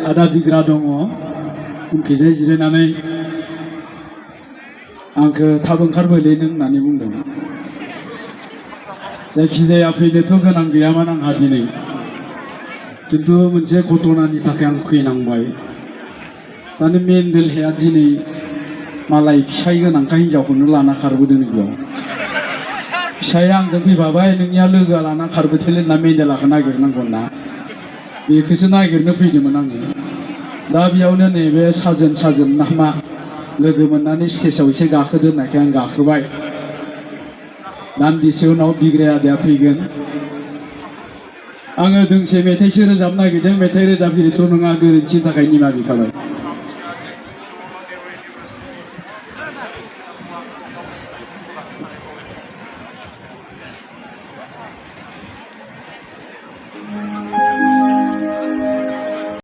आदा बिग्रा दङ उनखिजाय जिरायनानै आंखौ थाब ओंखारबोलै नों होननानै बुंदों। जायखिजाया फैनोथ' गोनां गैयामोन आंहा दिनै, खिन्थु मोनसे घटनानि थाखाय आं फैनांबाय। दानि मेन्डेलाया दिनै मालाय फिसाय गोनांखाय हिनजावखौनो लाना खारबोदों बेयाव। फिसाया आंजों फैफाबाय, नोंनिया लोगोआ लाना खारबोथोलै होनना मेन्डेलाखौ नागिरनांगौ ना, बेखौसो नागिरनो फैदोंमोन आङो। दा बेयावनो नैबे साजोन ना मा लोगो मोननानै स्टेजाव एसे गाखोदो होननायखाय आं गाखोबाय। दान्दिसे उनाव बिग्राय आदाया फैगोन। आङो दोंसे मेथाइसो रोजाबनो नागिरदों, मेथाइ रोजाबगिरिथ' नङा, गोरोन्थिनि थाखाय निमाहा बिखाबाय।